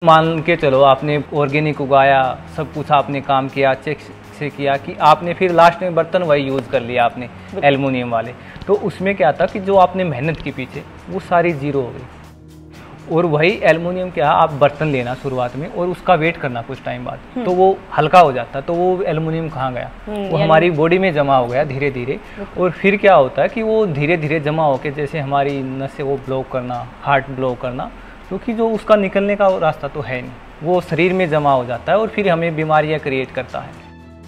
मान के चलो आपने ऑर्गेनिक उगाया, सब कुछ आपने काम किया, अच्छे से किया कि आपने फिर लास्ट में बर्तन वही यूज़ कर लिया आपने एल्युमिनियम वाले, तो उसमें क्या था कि जो आपने मेहनत की पीछे वो सारी ज़ीरो हो गई। और वही एल्युमिनियम क्या, आप बर्तन लेना शुरुआत में और उसका वेट करना कुछ टाइम बाद, तो वो हल्का हो जाता, तो वो एल्युमिनियम कहाँ गया, वो हमारी बॉडी में जमा हो गया धीरे धीरे। और फिर क्या होता है कि वो धीरे धीरे जमा होकर जैसे हमारी नसें वो ब्लॉक करना, हार्ट ब्लॉक करना, क्योंकि जो उसका निकलने का रास्ता तो है नहीं, वो शरीर में जमा हो जाता है और फिर हमें बीमारियां क्रिएट करता है।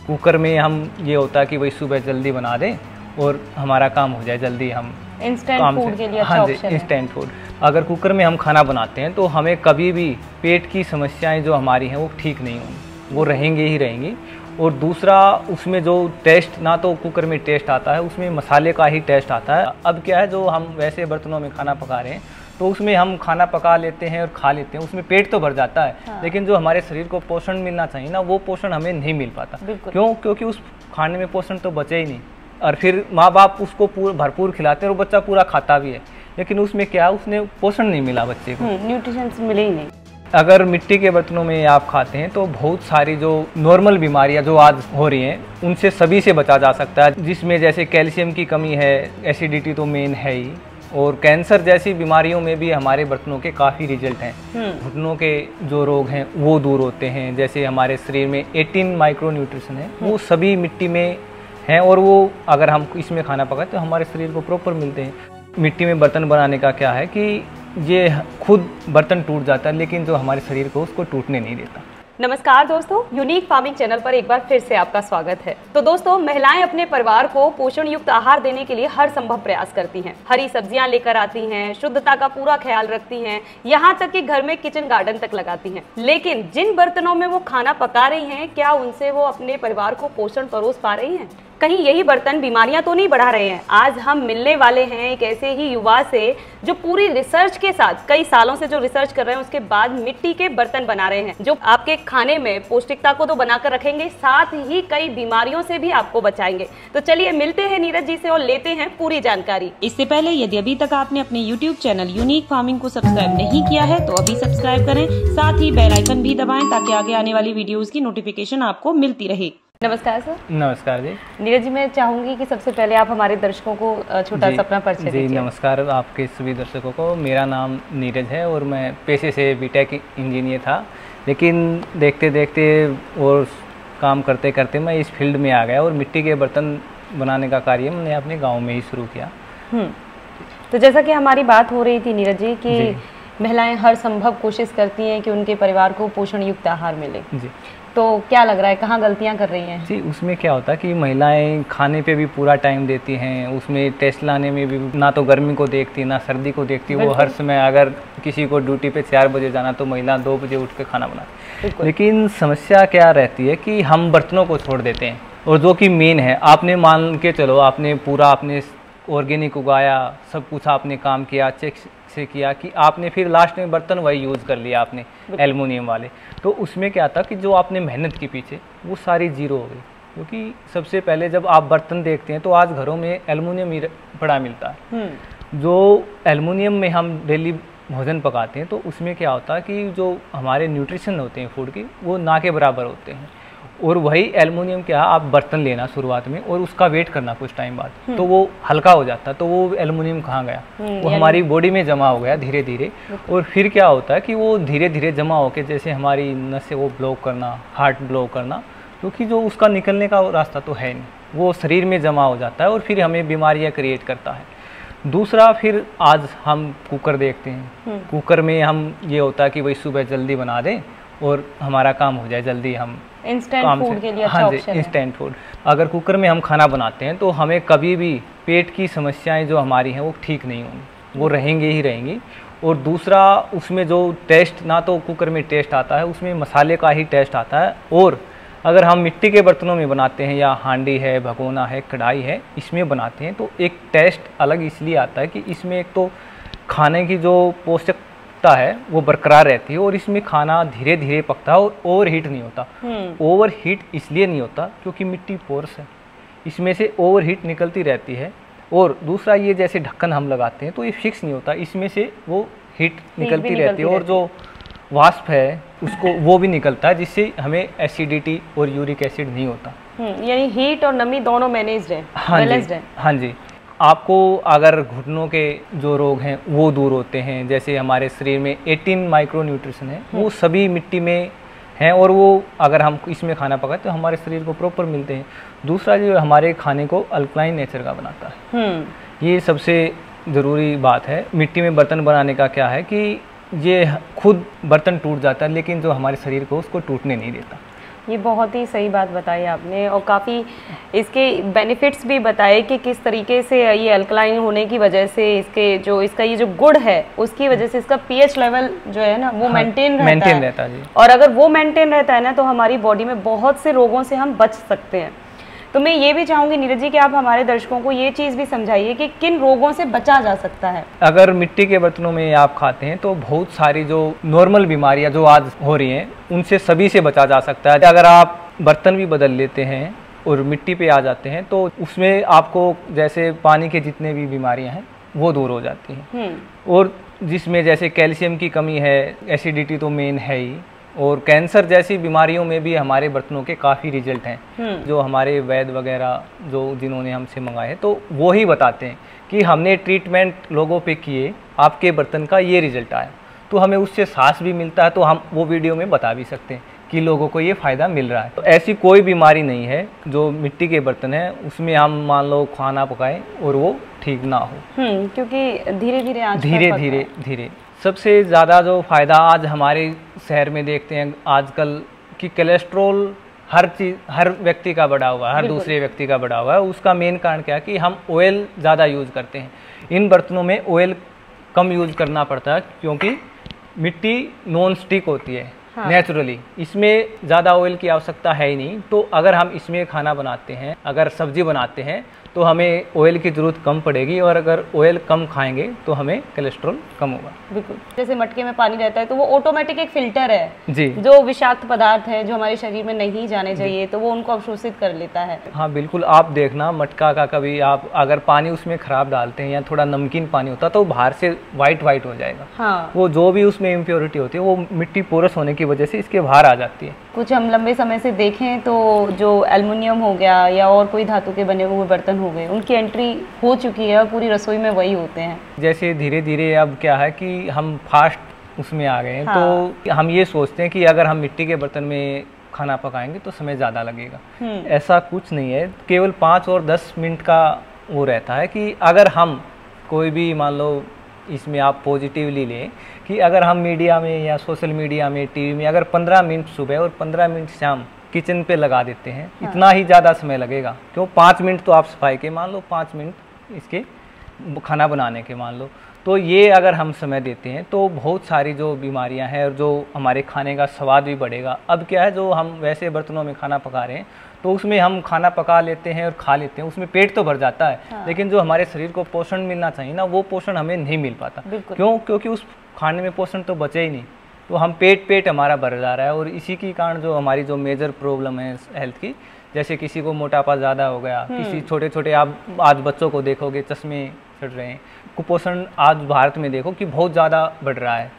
कुकर में हम ये होता है कि वही सुबह जल्दी बना दें और हमारा काम हो जाए जल्दी, हम इंस्टेंट फूड के लिए अच्छा हाँ जी, ऑप्शन है। Instant food. अगर कुकर में हम खाना बनाते हैं तो हमें कभी भी पेट की समस्याएं जो हमारी हैं वो ठीक नहीं होंगी, वो रहेंगे ही रहेंगी। और दूसरा, उसमें जो टेस्ट, ना तो कुकर में टेस्ट आता है, उसमें मसाले का ही टेस्ट आता है। अब क्या है, जो हम वैसे बर्तनों में खाना पका रहे हैं तो उसमें हम खाना पका लेते हैं और खा लेते हैं, उसमें पेट तो भर जाता है, हाँ। लेकिन जो हमारे शरीर को पोषण मिलना चाहिए ना, वो पोषण हमें नहीं मिल पाता। क्यों? क्योंकि उस खाने में पोषण तो बचे ही नहीं। और फिर माँ बाप उसको भरपूर खिलाते हैं और बच्चा पूरा खाता भी है, लेकिन उसमें क्या, उसने पोषण नहीं मिला बच्चे को, न्यूट्रिशंस मिले ही नहीं। अगर मिट्टी के बर्तनों में आप खाते हैं तो बहुत सारी जो नॉर्मल बीमारियां जो आज हो रही हैं उनसे सभी से बचा जा सकता है, जिसमें जैसे कैल्शियम की कमी है, एसिडिटी तो मेन है ही, और कैंसर जैसी बीमारियों में भी हमारे बर्तनों के काफ़ी रिजल्ट हैं। घुटनों के जो रोग हैं वो दूर होते हैं। जैसे हमारे शरीर में 18 माइक्रो न्यूट्रिशन है, वो सभी मिट्टी में हैं, और वो अगर हम इसमें खाना पकाए तो हमारे शरीर को प्रॉपर मिलते हैं। मिट्टी में बर्तन बनाने का क्या है कि ये खुद बर्तन टूट जाता है, लेकिन जो हमारे शरीर को उसको टूटने नहीं देता। नमस्कार दोस्तों, यूनिक फार्मिंग चैनल पर एक बार फिर से आपका स्वागत है। तो दोस्तों, महिलाएं अपने परिवार को पोषण युक्त आहार देने के लिए हर संभव प्रयास करती हैं। हरी सब्जियां लेकर आती हैं, शुद्धता का पूरा ख्याल रखती हैं, यहाँ तक कि घर में किचन गार्डन तक लगाती हैं। लेकिन जिन बर्तनों में वो खाना पका रही हैं, क्या उनसे वो अपने परिवार को पोषण परोस पा रही हैं? कहीं यही बर्तन बीमारियां तो नहीं बढ़ा रहे हैं? आज हम मिलने वाले हैं एक ऐसे ही युवा से जो पूरी रिसर्च के साथ, कई सालों से जो रिसर्च कर रहे हैं, उसके बाद मिट्टी के बर्तन बना रहे हैं, जो आपके खाने में पौष्टिकता को तो बनाकर रखेंगे, साथ ही कई बीमारियों से भी आपको बचाएंगे। तो चलिए मिलते हैं नीरज जी से और लेते हैं पूरी जानकारी। इससे पहले यदि अभी तक आपने अपने YouTube चैनल यूनिक फार्मिंग को सब्सक्राइब नहीं किया है तो अभी सब्सक्राइब करें, साथ ही बेल आइकन भी दबाएं ताकि आगे आने वाली वीडियोस की नोटिफिकेशन आपको मिलती रहे। नमस्कार सर। नमस्कार जी। नीरज जी, मैं चाहूंगी कि सबसे पहले आप हमारे दर्शकों को छोटा सा अपना परिचय दीजिए। नमस्कार आपके सभी दर्शकों को। मेरा नाम नीरज है और मैं पेशे से बीटेक इंजीनियर था, लेकिन देखते देखते और काम करते करते मैं इस फील्ड में आ गया और मिट्टी के बर्तन बनाने का कार्य मैंने अपने गांव में ही शुरू किया। तो जैसा कि हमारी बात हो रही थी नीरज जी कि महिलाएं हर संभव कोशिश करती हैं कि उनके परिवार को पोषण युक्त आहार मिले जी, तो क्या लग रहा है कहाँ गलतियाँ कर रही हैं? जी, उसमें क्या होता है कि महिलाएं खाने पे भी पूरा टाइम देती हैं, उसमें टेस्ट लाने में भी ना तो गर्मी को देखती ना सर्दी को देखती। वो हर समय, अगर किसी को ड्यूटी पे 4 बजे जाना तो महिला 2 बजे उठ के खाना बनाती। लेकिन समस्या क्या रहती है कि हम बर्तनों को छोड़ देते हैं, और जो कि मेन है, आपने मान के चलो आपने पूरा आपने ऑर्गेनिक उगाया, सब कुछ आपने काम किया, अच्छे से किया कि आपने फिर लास्ट में बर्तन वही यूज़ कर लिया आपने एल्युमिनियम वाले, तो उसमें क्या था कि जो आपने मेहनत की पीछे वो सारी ज़ीरो हो गई। क्योंकि सबसे पहले जब आप बर्तन देखते हैं तो आज घरों में एल्युमिनियम ही बड़ा मिलता है। जो एल्युमिनियम में हम डेली भोजन पकाते हैं तो उसमें क्या होता है कि जो हमारे न्यूट्रिशन होते हैं फूड की, वो ना के बराबर होते हैं। और वही एल्युमिनियम क्या, आप बर्तन लेना शुरुआत में और उसका वेट करना कुछ टाइम बाद, तो वो हल्का हो जाता, तो वो एल्युमिनियम कहाँ गया, वो हमारी बॉडी में जमा हो गया धीरे धीरे। और फिर क्या होता है कि वो धीरे धीरे जमा होकर जैसे हमारी नसें वो ब्लॉक करना, हार्ट ब्लॉक करना, क्योंकि जो उसका निकलने का रास्ता तो है नहीं, वो शरीर में जमा हो जाता है और फिर हमें बीमारियाँ क्रिएट करता है। दूसरा, फिर आज हम कुकर देखते हैं, कुकर में हम ये होता है कि वही सुबह जल्दी बना दें और हमारा काम हो जाए जल्दी, हम इंस्टेंट फूड के लिए अच्छा ऑप्शन है। Instant food. अगर कुकर में हम खाना बनाते हैं तो हमें कभी भी पेट की समस्याएं जो हमारी हैं वो ठीक नहीं होंगी, वो रहेंगे ही रहेंगी। और दूसरा, उसमें जो टेस्ट, ना तो कुकर में टेस्ट आता है, उसमें मसाले का ही टेस्ट आता है। और अगर हम मिट्टी के बर्तनों में बनाते हैं, या हांडी है, भगोना है, कढ़ाई है, इसमें बनाते हैं तो एक टेस्ट अलग इसलिए आता है कि इसमें एक तो खाने की जो पौष्टिकता है वो बरकरार रहती है, और इसमें खाना धीरे धीरे पकता है और ओवर हीट नहीं होता। ओवर हीट इसलिए नहीं होता क्योंकि मिट्टी पोरस है, इसमें से ओवर हीट निकलती रहती है। और दूसरा, ये जैसे ढक्कन हम लगाते हैं तो ये फिक्स नहीं होता, इसमें से वो हीट निकलती रहती है। और जो वाष्प है उसको वो भी निकलता है, जिससे हमें एसिडिटी और यूरिक एसिड नहीं होता। यानी हीट और नमी दोनों मैनेज्ड है, बैलेंस्ड है। हाँ जी, आपको अगर घुटनों के जो रोग हैं वो दूर होते हैं, जैसे हमारे शरीर में 18 माइक्रो न्यूट्रिशन है, वो सभी मिट्टी में हैं और वो अगर हम इसमें खाना पकाए तो हमारे शरीर को प्रॉपर मिलते हैं। दूसरा जो हमारे खाने को अल्कलाइन नेचर का बनाता है, ये सबसे ज़रूरी बात है। मिट्टी में बर्तन बनाने का क्या है कि ये खुद बर्तन टूट जाता है, लेकिन जो हमारे शरीर को उसको टूटने नहीं देता। ये बहुत ही सही बात बताई आपने और काफ़ी इसके बेनिफिट्स भी बताए कि किस तरीके से ये अल्कलाइन होने की वजह से इसका ये जो गुड़ है उसकी वजह से इसका पीएच लेवल जो है ना वो मेंटेन रहता है जी। और अगर वो मेंटेन रहता है ना तो हमारी बॉडी में बहुत से रोगों से हम बच सकते हैं। तो मैं ये भी चाहूँगी नीरज जी कि आप हमारे दर्शकों को ये चीज़ भी समझाइए कि किन रोगों से बचा जा सकता है। अगर मिट्टी के बर्तनों में आप खाते हैं तो बहुत सारी जो नॉर्मल बीमारियां जो आज हो रही हैं उनसे सभी से बचा जा सकता है। अगर आप बर्तन भी बदल लेते हैं और मिट्टी पे आ जाते हैं तो उसमें आपको जैसे पानी के जितने भी बीमारियां हैं वो दूर हो जाती हैं, और जिसमें जैसे कैल्शियम की कमी है, एसिडिटी तो मेन है ही, और कैंसर जैसी बीमारियों में भी हमारे बर्तनों के काफ़ी रिजल्ट हैं। जो हमारे वैद्य वगैरह जो जिन्होंने हमसे मंगाए हैं तो वो ही बताते हैं कि हमने ट्रीटमेंट लोगों पे किए, आपके बर्तन का ये रिजल्ट आया, तो हमें उससे सांस भी मिलता है, तो हम वो वीडियो में बता भी सकते हैं कि लोगों को ये फ़ायदा मिल रहा है। तो ऐसी कोई बीमारी नहीं है जो मिट्टी के बर्तन है उसमें हम मान लो खाना पकाएं और वो ठीक ना हो, क्योंकि धीरे धीरे सबसे ज़्यादा जो फ़ायदा आज हमारे शहर में देखते हैं आजकल कि कोलेस्ट्रॉल हर व्यक्ति का बढ़ा हुआ है, हर दूसरे व्यक्ति का बढ़ा हुआ है। उसका मेन कारण क्या है कि हम ऑयल ज़्यादा यूज़ करते हैं। इन बर्तनों में ऑयल कम यूज़ करना पड़ता है क्योंकि मिट्टी नॉन स्टिक होती है नेचुरली, इसमें ज़्यादा ऑयल की आवश्यकता है ही नहीं। तो अगर हम इसमें खाना बनाते हैं, अगर सब्जी बनाते हैं तो हमें ऑयल की ज़रूरत कम पड़ेगी, और अगर ऑयल कम खाएंगे तो हमें कोलेस्ट्रॉल कम होगा। बिल्कुल, जैसे मटके में पानी रहता है तो वो ऑटोमेटिक एक फिल्टर है जी, जो विषाक्त पदार्थ है जो हमारे शरीर में नहीं जाने चाहिए तो वो उनको अवशोषित कर लेता है। हाँ बिल्कुल, आप देखना मटका का कभी आप अगर पानी उसमें ख़राब डालते हैं या थोड़ा नमकीन पानी होता तो बाहर से वाइट हो जाएगा। वो जो भी उसमें इम्प्योरिटी होती है वो मिट्टी पोरस होने की वजह से इसके बाहर आ जाती है। कुछ हम लंबे समय से देखें तो जो एल्युमिनियम हो गया या और कोई धातु के बने हुए बर्तन हो गए, उनकी एंट्री हो चुकी है और पूरी रसोई में वही होते हैं। जैसे धीरे धीरे अब क्या है कि हम फास्ट उसमें आ गए हैं। तो हम ये सोचते हैं कि अगर हम मिट्टी के बर्तन में खाना पकाएंगे तो समय ज़्यादा लगेगा। ऐसा कुछ नहीं है, केवल 5 और 10 मिनट का वो रहता है कि अगर हम कोई भी मान लो इसमें आप पॉजिटिवली लें कि अगर हम मीडिया में या सोशल मीडिया में टीवी में अगर 15 मिनट सुबह और 15 मिनट शाम किचन पे लगा देते हैं, इतना ही ज़्यादा समय लगेगा। क्यों 5 मिनट तो आप सफाई के मान लो, 5 मिनट इसके खाना बनाने के मान लो, तो ये अगर हम समय देते हैं तो बहुत सारी जो बीमारियां हैं और जो हमारे खाने का स्वाद भी बढ़ेगा। अब क्या है, जो हम वैसे बर्तनों में खाना पका रहे हैं तो उसमें हम खाना पका लेते हैं और खा लेते हैं, उसमें पेट तो भर जाता है, लेकिन जो हमारे शरीर को पोषण मिलना चाहिए ना वो पोषण हमें नहीं मिल पाता। क्यों? क्योंकि उस खाने में पोषण तो बचे ही नहीं, तो हम पेट हमारा भर जा रहा है। और इसी के कारण जो हमारी जो मेजर प्रॉब्लम है हेल्थ की, जैसे किसी को मोटापा ज़्यादा हो गया, किसी छोटे आप आज बच्चों को देखोगे चश्मे चढ़ रहे हैं, कुपोषण आज भारत में देखो कि बहुत ज़्यादा बढ़ रहा है।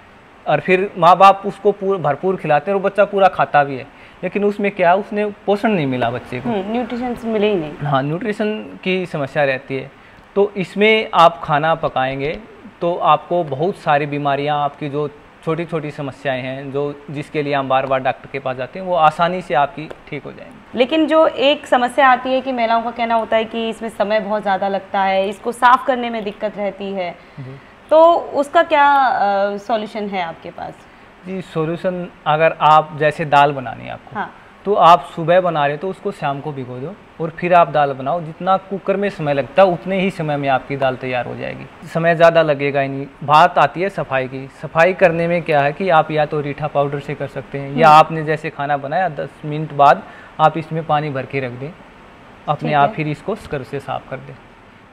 और फिर माँ बाप उसको भरपूर खिलाते हैं और बच्चा पूरा खाता भी है, लेकिन उसमें क्या उसने पोषण नहीं मिला बच्चे को, न्यूट्रिशन मिले ही नहीं। हाँ, न्यूट्रिशन की समस्या रहती है। तो इसमें आप खाना पकाएंगे तो आपको बहुत सारी बीमारियां, आपकी जो छोटी छोटी समस्याएं हैं जो जिसके लिए हम बार बार डॉक्टर के पास जाते हैं, वो आसानी से आपकी ठीक हो जाएंगी। लेकिन जो एक समस्या आती है कि महिलाओं का कहना होता है कि इसमें समय बहुत ज़्यादा लगता है, इसको साफ़ करने में दिक्कत रहती है, तो उसका क्या सॉल्यूशन है आपके पास? जी, सॉल्यूशन अगर आप जैसे दाल बनानी है आपको, हाँ, तो आप सुबह बना रहे तो उसको शाम को भिगो दो और फिर आप दाल बनाओ। जितना कुकर में समय लगता है उतने ही समय में आपकी दाल तैयार हो जाएगी, समय ज़्यादा लगेगा ही नहीं। बात आती है सफाई की। सफाई करने में क्या है कि आप या तो रीठा पाउडर से कर सकते हैं, या आपने जैसे खाना बनाया 10 मिनट बाद आप इसमें पानी भर के रख दें, अपने आप फिर इसको स्क्रब से साफ़ कर दें।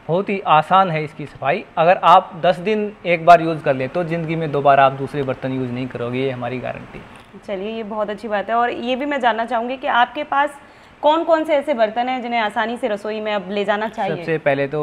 बहुत ही आसान है इसकी सफाई। अगर आप 10 दिन एक बार यूज़ कर ले तो ज़िंदगी में दोबारा आप दूसरे बर्तन यूज़ नहीं करोगे, ये हमारी गारंटी है। चलिए, ये बहुत अच्छी बात है। और ये भी मैं जानना चाहूँगी कि आपके पास कौन कौन से ऐसे बर्तन हैं जिन्हें आसानी से रसोई में अब ले जाना चाहिए? सबसे पहले तो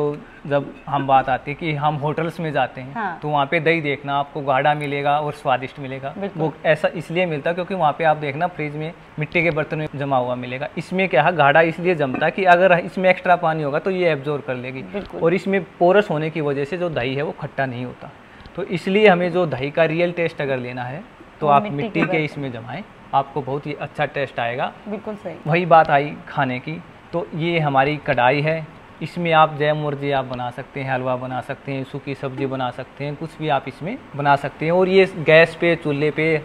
जब हम बात आती है कि हम होटल्स में जाते हैं, हाँ। तो वहाँ पे दही देखना आपको गाढ़ा मिलेगा और स्वादिष्ट मिलेगा। वो ऐसा इसलिए मिलता है क्योंकि वहाँ पे आप देखना फ्रिज में मिट्टी के बर्तन में जमा हुआ मिलेगा। इसमें क्या है, गाढ़ा इसलिए जमता है कि अगर इसमें एक्स्ट्रा पानी होगा तो ये एब्जॉर्ब कर लेगी, और इसमें पोरस होने की वजह से जो दही है वो खट्टा नहीं होता। तो इसलिए हमें जो दही का रियल टेस्ट अगर लेना है तो आप मिट्टी के इसमें जमाएं, आपको बहुत ही अच्छा टेस्ट आएगा। बिल्कुल सही। वही बात आई खाने की, तो ये हमारी कढ़ाई है, इसमें आप जय मुर्जी आप बना सकते हैं, हलवा बना सकते हैं, सूखी सब्जी बना सकते हैं, कुछ भी आप इसमें बना सकते हैं। और ये गैस पे चूल्हे पे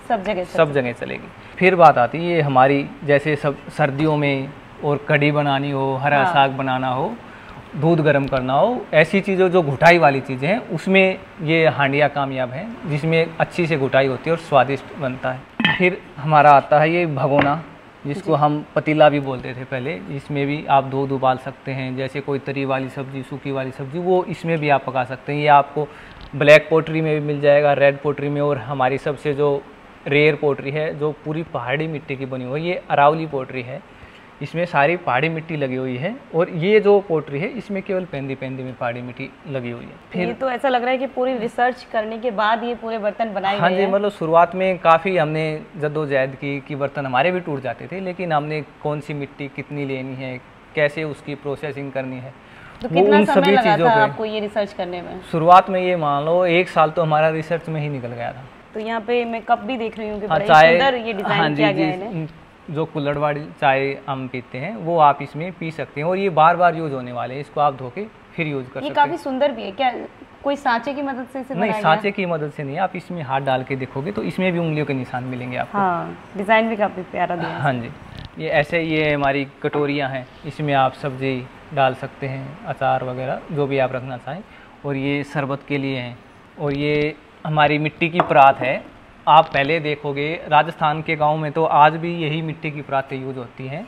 सब जगह चलेगी। फिर बात आती है ये हमारी, जैसे सब सर्दियों में और कढ़ी बनानी हो, हरा साग बनाना हो, दूध गर्म करना हो, ऐसी चीज़ों जो घुटाई वाली चीज़ें हैं उसमें ये हांडिया कामयाब हैं, जिसमें अच्छी से घुटाई होती है और स्वादिष्ट बनता है। फिर हमारा आता है ये भगोना, जिसको हम पतीला भी बोलते थे पहले। इसमें भी आप दूध उबाल सकते हैं, जैसे कोई तरी वाली सब्जी, सूखी वाली सब्जी, वो इसमें भी आप पका सकते हैं। ये आपको ब्लैक पोट्री में भी मिल जाएगा, रेड पोट्री में, और हमारी सबसे जो रेयर पोट्री है जो पूरी पहाड़ी मिट्टी की बनी हुई है, ये अरावली पोट्री है। इसमें सारी पहाड़ी मिट्टी लगी हुई है, और ये जो पोट्री है इसमें केवल पेंदी में पहाड़ी मिट्टी लगी हुई है। फिर ये तो ऐसा लग रहा है कि पूरी रिसर्च करने के बाद ये पूरे बर्तन बनाए हाँ गए जी, हैं। मतलब शुरुआत में काफ़ी हमने जद्दोजहद की कि बर्तन हमारे भी टूट जाते थे, लेकिन हमने कौन सी मिट्टी कितनी लेनी है, कैसे उसकी प्रोसेसिंग करनी है, तो कितना समय लगा था आपको ये रिसर्च करने में? शुरुआत में ये मान लो 1 साल तो हमारा रिसर्च में ही निकल गया था। तो यहाँ पे मैं कप भी देख रही हूँ कि बड़ा सुंदर ये डिजाइन किया गया है। जो कुल्हड़ वाली चाय हम पीते हैं वो आप इसमें पी सकते हैं, और ये बार बार यूज होने वाले हैं, इसको आप धो के फिर यूज कर सकते हैं। ये काफी सुंदर भी है। क्या कोई सांचे की मदद से इसे बनाया नहीं, सांचे की मदद से नहीं, आप इसमें हाथ डाल के देखोगे तो इसमें भी उंगलियों के निशान मिलेंगे आपको। हाँ, डिजाइन भी काफी प्यारा दिया है। हाँ जी, ये ऐसे ये हमारी कटोरियाँ हैं, इसमें आप सब्जी डाल सकते हैं, अचार वगैरह जो भी आप रखना चाहें। और ये शरबत के लिए हैं, और ये हमारी मिट्टी की परात है। आप पहले देखोगे राजस्थान के गांव में तो आज भी यही मिट्टी की परातें यूज होती हैं,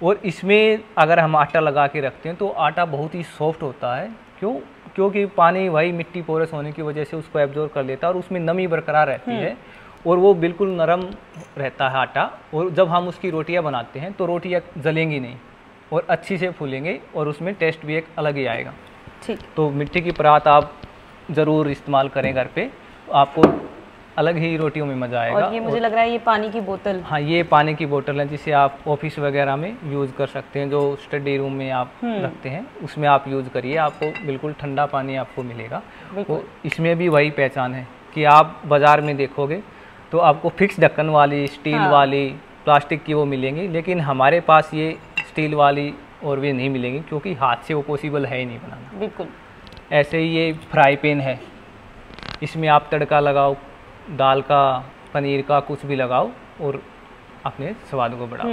और इसमें अगर हम आटा लगा के रखते हैं तो आटा बहुत ही सॉफ्ट होता है। क्योंकि पानी वही मिट्टी पोरस होने की वजह से उसको एब्जॉर्ब कर लेता है, और उसमें नमी बरकरार रहती है, और वो बिल्कुल नरम रहता है आटा। और जब हम उसकी रोटियां बनाते हैं तो रोटियां जलेंगी नहीं और अच्छी से फूलेंगे, और उसमें टेस्ट भी एक अलग ही आएगा। ठीक। तो मिट्टी की परात आप ज़रूर इस्तेमाल करें घर पे, आपको अलग ही रोटियों में मज़ा आएगा। और ये मुझे लग रहा है ये पानी की बोतल। हाँ, ये पानी की बोतल है, जिसे आप ऑफिस वगैरह में यूज़ कर सकते हैं, जो स्टडी रूम में आप रखते हैं उसमें आप यूज़ करिए, आपको बिल्कुल ठंडा पानी आपको मिलेगा। तो इसमें भी वही पहचान है कि आप बाज़ार में देखोगे तो आपको फिक्स ढक्कन वाली, स्टील वाली, प्लास्टिक की वो मिलेंगी, लेकिन हमारे पास ये स्टील वाली और वे नहीं मिलेंगी, क्योंकि हाथ से वो पॉसिबल है ही नहीं बनाना। बिल्कुल। ऐसे ही ये फ्राई पैन है, इसमें आप तड़का लगाओ, दाल का, पनीर का, कुछ भी लगाओ और अपने स्वाद को बढ़ाओ।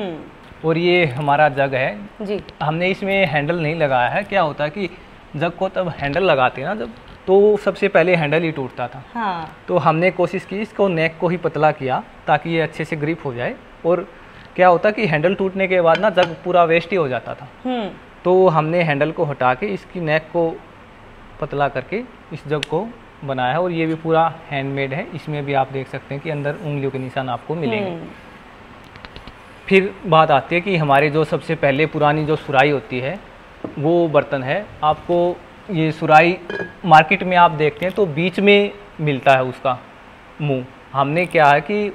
और ये हमारा जग है जी, हमने इसमें हैंडल नहीं लगाया है। क्या होता है कि जग को तब हैंडल लगाते हैं ना जब, तो सबसे पहले हैंडल ही टूटता था। हाँ। तो हमने कोशिश की इसको नेक को ही पतला किया ताकि ये अच्छे से ग्रिप हो जाए। और क्या होता कि हैंडल टूटने के बाद ना जग पूरा वेस्ट ही हो जाता था, तो हमने हैंडल को हटा के इसकी नेक को पतला करके इस जग को बनाया है। और ये भी पूरा हैंडमेड है, इसमें भी आप देख सकते हैं कि अंदर उंगलियों के निशान आपको मिलेंगे। फिर बात आती है कि हमारे जो सबसे पहले पुरानी जो सुराही होती है वो बर्तन है। आपको ये सुराही मार्केट में आप देखते हैं तो बीच में मिलता है उसका मुंह। हमने क्या है कि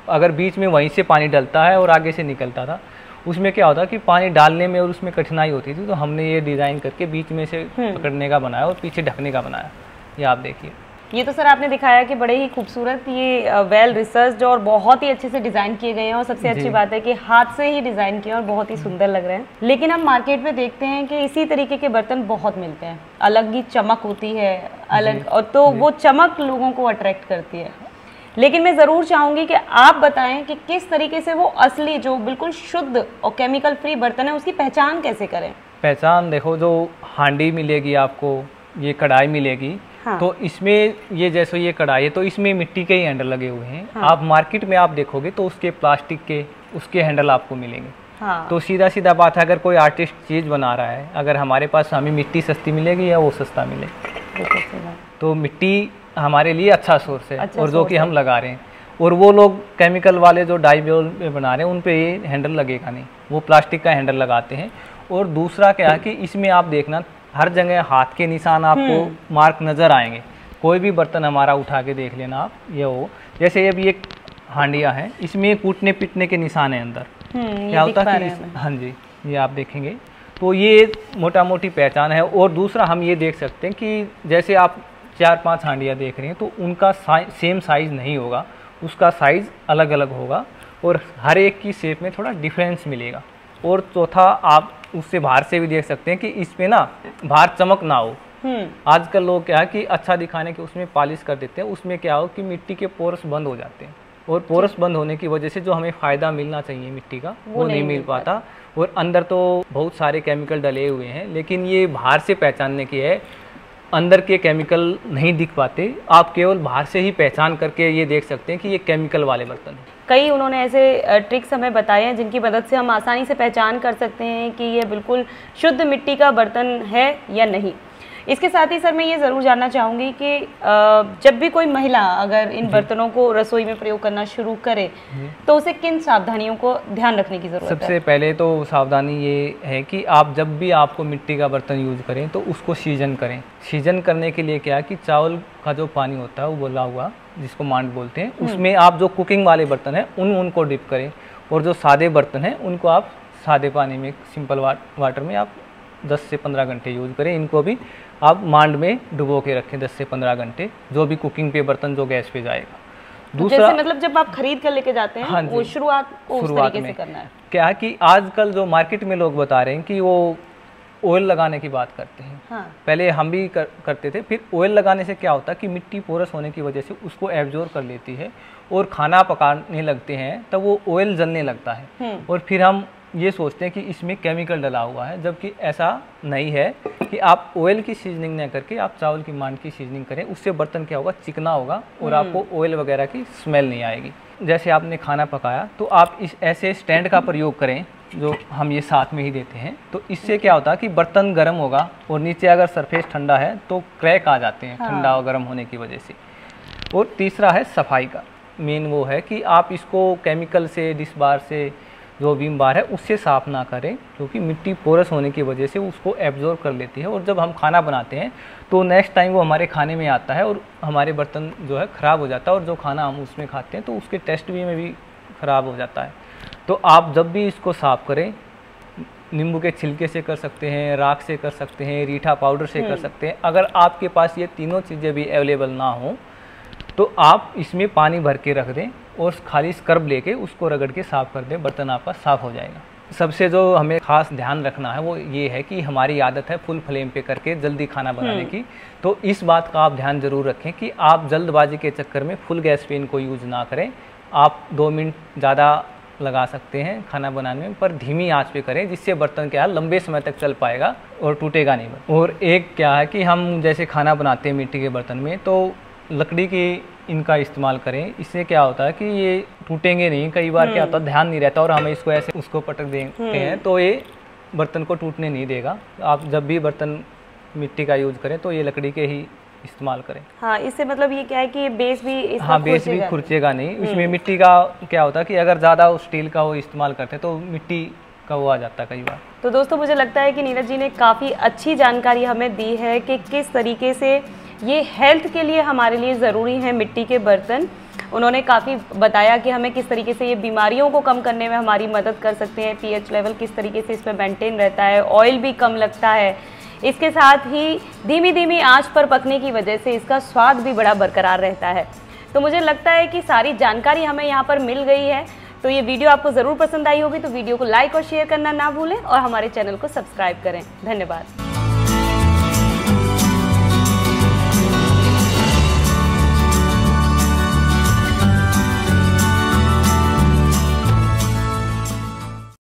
अगर बीच में वहीं से पानी डलता है और आगे से निकलता था, उसमें क्या होता कि पानी डालने में और उसमें कठिनाई होती थी, तो हमने ये डिज़ाइन करके बीच में से पकड़ने का बनाया और पीछे ढकने का बनाया। ये आप देखिए। ये तो सर आपने दिखाया कि बड़े ही खूबसूरत ये वेल रिसर्च और बहुत ही अच्छे से डिज़ाइन किए गए हैं, और सबसे अच्छी बात है कि हाथ से ही डिज़ाइन किए और बहुत ही सुंदर लग रहे हैं। लेकिन हम मार्केट में देखते हैं कि इसी तरीके के बर्तन बहुत मिलते हैं, अलग ही चमक होती है अलग, और तो वो चमक लोगों को अट्रैक्ट करती है। लेकिन मैं ज़रूर चाहूँगी कि आप बताएं कि किस तरीके से वो असली जो बिल्कुल शुद्ध और केमिकल फ्री बर्तन है उसकी पहचान कैसे करें? पहचान देखो, जो हांडी मिलेगी आपको, ये कढ़ाई मिलेगी। हाँ। तो इसमें ये जैसे ये कढ़ाई है तो इसमें मिट्टी के ही हैंडल लगे हुए हैं। हाँ। आप मार्केट में आप देखोगे तो उसके प्लास्टिक के उसके हैंडल आपको मिलेंगे। हाँ। तो सीधा सीधा बात है, अगर कोई आर्टिस्ट चीज़ बना रहा है, अगर हमारे पास हमें मिट्टी सस्ती मिलेगी या वो सस्ता मिले, तो मिट्टी हमारे लिए अच्छा सोर्स है, और जो कि हम लगा रहे हैं। और वो लोग केमिकल वाले जो डाई बेल में बना रहे हैं उन पे ये हैंडल लगेगा नहीं, वो प्लास्टिक का हैंडल लगाते हैं। और दूसरा क्या है कि इसमें आप देखना हर जगह हाथ के निशान आपको मार्क नज़र आएंगे। कोई भी बर्तन हमारा उठा के देख लेना आप, ये हो जैसे अभी एक हांडिया है, इसमें कूटने पीटने के निशान है अंदर। क्या होता है कि हाँ जी, ये आप देखेंगे तो ये मोटा मोटी पहचान है। और दूसरा हम ये देख सकते हैं कि जैसे आप 4-5 हांडियाँ देख रहे हैं तो उनका सेम साइज़ नहीं होगा, उसका साइज़ अलग अलग होगा और हर एक की शेप में थोड़ा डिफरेंस मिलेगा। और चौथा, आप उससे बाहर से भी देख सकते हैं कि इस पे ना बाहर चमक ना हो। आजकल लोग क्या है कि अच्छा दिखाने के उसमें पॉलिश कर देते हैं, उसमें क्या हो कि मिट्टी के पोरस बंद हो जाते हैं और पोरस बंद होने की वजह से जो हमें फ़ायदा मिलना चाहिए मिट्टी का वो नहीं मिल पाता। और अंदर तो बहुत सारे केमिकल डले हुए हैं, लेकिन ये बाहर से पहचानने की है, अंदर के केमिकल नहीं दिख पाते। आप केवल बाहर से ही पहचान करके ये देख सकते हैं कि ये केमिकल वाले बर्तन हैं। कई उन्होंने ऐसे ट्रिक्स हमें बताए हैं जिनकी मदद से हम आसानी से पहचान कर सकते हैं कि ये बिल्कुल शुद्ध मिट्टी का बर्तन है या नहीं। इसके साथ ही सर मैं ये ज़रूर जानना चाहूँगी कि जब भी कोई महिला अगर इन बर्तनों को रसोई में प्रयोग करना शुरू करे तो उसे किन सावधानियों को ध्यान रखने की ज़रूरत है? सबसे पहले तो सावधानी ये है कि आप जब भी आपको मिट्टी का बर्तन यूज़ करें तो उसको सीजन करें। सीजन करने के लिए क्या है कि चावल का जो पानी होता है वो बोला हुआ जिसको मांड बोलते हैं, उसमें आप जो कुकिंग वाले बर्तन हैं उनको डिप करें और जो सादे बर्तन हैं उनको आप सादे पानी में सिंपल वाटर में आप 10 से 15 घंटे यूज़ करें। इनको भी आप मांड में डुबो के रखें 10 से 15 घंटे, जो भी कुकिंग पे बर्तन जो गैस पे जाएगा। दूसरा जैसे मतलब जब आप खरीद कर लेके जाते हैं हाँ वो शुरुआत उस तरीके से करना है। क्या है कि आजकल जो मार्केट में लोग बता रहे हैं कि वो ऑयल लगाने की बात करते हैं। हाँ। पहले हम भी करते थे, फिर ऑयल लगाने से क्या होता है कि मिट्टी पोरस होने की वजह से उसको एब्जॉर्ब कर लेती है और खाना पकाने लगते हैं तब वो ऑयल जलने लगता है और फिर हम ये सोचते हैं कि इसमें केमिकल डला हुआ है, जबकि ऐसा नहीं है कि आप ऑयल की सीजनिंग न करके आप चावल की मांड की सीजनिंग करें, उससे बर्तन क्या होगा चिकना होगा और आपको ऑयल वगैरह की स्मेल नहीं आएगी। जैसे आपने खाना पकाया तो आप इस ऐसे स्टैंड का प्रयोग करें जो हम ये साथ में ही देते हैं, तो इससे क्या होता है कि बर्तन गर्म होगा और नीचे अगर सरफेस ठंडा है तो क्रैक आ जाते हैं ठंडा और गर्म होने की वजह से। और तीसरा है सफाई का, मेन वो है कि आप इसको केमिकल से, डिश बार से, जो विम बार है उससे साफ़ ना करें, क्योंकि मिट्टी पोरस होने की वजह से उसको एब्जॉर्ब कर लेती है और जब हम खाना बनाते हैं तो नेक्स्ट टाइम वो हमारे खाने में आता है और हमारे बर्तन जो है ख़राब हो जाता है और जो खाना हम उसमें खाते हैं तो उसके टेस्ट में भी ख़राब हो जाता है। तो आप जब भी इसको साफ़ करें, नींबू के छिलके से कर सकते हैं, राख से कर सकते हैं, रीठा पाउडर से कर सकते हैं। अगर आपके पास ये तीनों चीज़ें भी अवेलेबल ना हो तो आप इसमें पानी भर के रख दें और खाली स्क्रब लेके उसको रगड़ के साफ़ कर दें, बर्तन आपका साफ़ हो जाएगा। सबसे जो हमें खास ध्यान रखना है वो ये है कि हमारी आदत है फुल फ्लेम पे करके जल्दी खाना बनाने की, तो इस बात का आप ध्यान ज़रूर रखें कि आप जल्दबाजी के चक्कर में फुल गैस पे इनको यूज़ ना करें। आप 2 मिनट ज़्यादा लगा सकते हैं खाना बनाने में, पर धीमी आंच पे करें, जिससे बर्तन क्या है लंबे समय तक चल पाएगा और टूटेगा नहीं। और एक क्या है कि हम जैसे खाना बनाते हैं मिट्टी के बर्तन में तो लकड़ी की इनका इस्तेमाल करें, इससे क्या होता है कि ये टूटेंगे नहीं। कई बार क्या होता है ध्यान नहीं रहता और हमें इसको ऐसे उसको पटक देते हैं तो ये बर्तन को टूटने नहीं देगा। आप जब भी बर्तन मिट्टी का यूज़ करें तो ये लकड़ी के ही इस्तेमाल करें। हाँ, इससे मतलब ये क्या है कि बेस भी इसका हाँ, बेस भी खुरचेगा नहीं। इसमें मिट्टी का क्या होता है कि अगर ज़्यादा स्टील का वो इस्तेमाल करते हैं तो मिट्टी का वो आ जाता है कई बार। तो दोस्तों मुझे लगता है कि नीरज जी ने काफ़ी अच्छी जानकारी हमें दी है कि किस तरीके से ये हेल्थ के लिए हमारे लिए ज़रूरी है मिट्टी के बर्तन। उन्होंने काफ़ी बताया कि हमें किस तरीके से ये बीमारियों को कम करने में हमारी मदद कर सकते हैं, पीएच लेवल किस तरीके से इसमें मेंटेन रहता है, ऑयल भी कम लगता है, इसके साथ ही धीमी धीमी आंच पर पकने की वजह से इसका स्वाद भी बड़ा बरकरार रहता है। तो मुझे लगता है कि सारी जानकारी हमें यहाँ पर मिल गई है। तो ये वीडियो आपको ज़रूर पसंद आई होगी, तो वीडियो को लाइक और शेयर करना ना भूलें और हमारे चैनल को सब्सक्राइब करें। धन्यवाद।